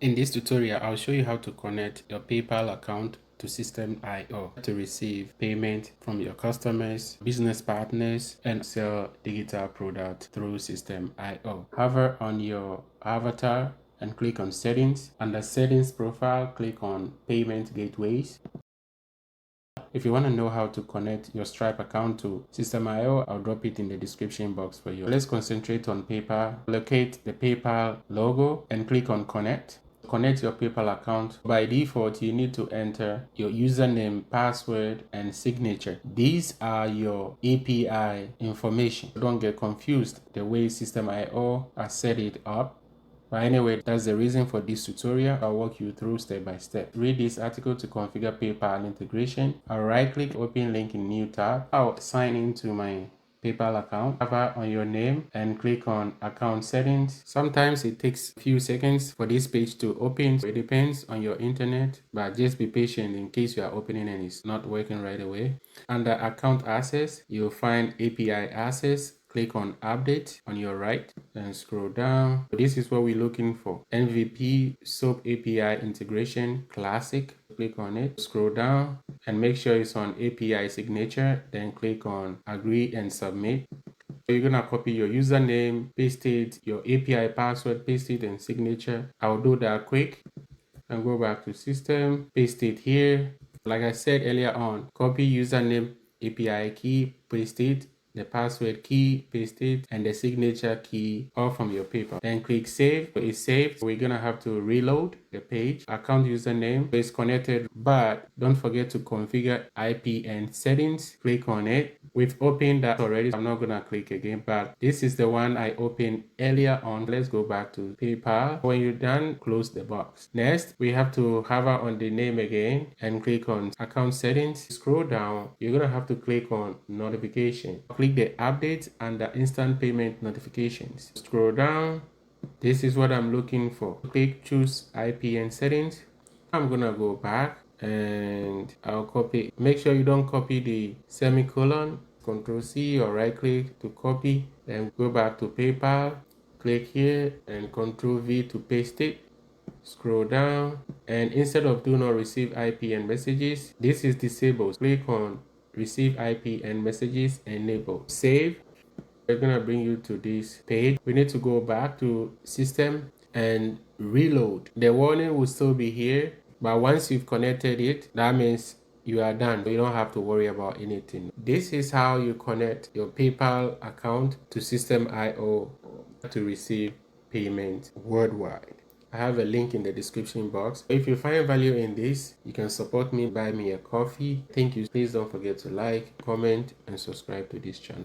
In this tutorial, I'll show you how to connect your PayPal account to System.io to receive payment from your customers, business partners, and sell digital products through System.io. Hover on your avatar and click on Settings. Under Settings Profile, click on Payment Gateways. If you want to know how to connect your Stripe account to System.io, I'll drop it in the description box for you. Let's concentrate on PayPal. Locate the PayPal logo and click on Connect. Connect your PayPal account. By default, you need to enter your username, password, and signature. These are your API information. Don't get confused the way System.io has set it up. But anyway, that's the reason for this tutorial. I'll walk you through step by step. Read this article to configure PayPal integration. I'll right click, open link in new tab. I'll sign into my PayPal account. Hover on your name and click on account settings. Sometimes it takes a few seconds for this page to open. It depends on your internet, but just be patient in case you are opening and it's not working right away. Under account access, you'll find API access. Click on update on your right and scroll down. This is what we're looking for. MVP SOAP API integration classic. Click on it, scroll down and make sure it's on API signature. Then click on agree and submit. You're gonna copy your username, paste it, your API password, paste it and signature. I'll do that quick and go back to system, paste it here. Like I said earlier on, copy username, API key, paste it, the password key, paste it, and the signature key all from your paper. Then click save. So it's saved. We're gonna have to reload the page. Account username is connected, but don't forget to configure IPN settings. Click on it. We've opened that already. I'm not gonna click again, but this is the one I opened earlier on. Let's go back to PayPal. When you're done, close the box. Next, we have to hover on the name again and click on account settings. Scroll down. You're gonna have to click on notification. Click the update under instant payment notifications. Scroll down. This is what I'm looking for. Click choose IPN settings. I'm gonna go back and I'll copy. Make sure you don't copy the semicolon. Control C or right click to copy. Then go back to PayPal. Click here and Control V to paste it. Scroll down and instead of do not receive IPN messages, this is disabled. Click on receive IPN messages, enable. Save. We're gonna bring you to this page. We need to go back to system and reload. The warning will still be here, but once you've connected it, that means you are done. You don't have to worry about anything. This is how you connect your PayPal account to System.io to receive payment worldwide. I have a link in the description box. If you find value in this, you can support me, buy me a coffee. Thank you. Please don't forget to like, comment, and subscribe to this channel.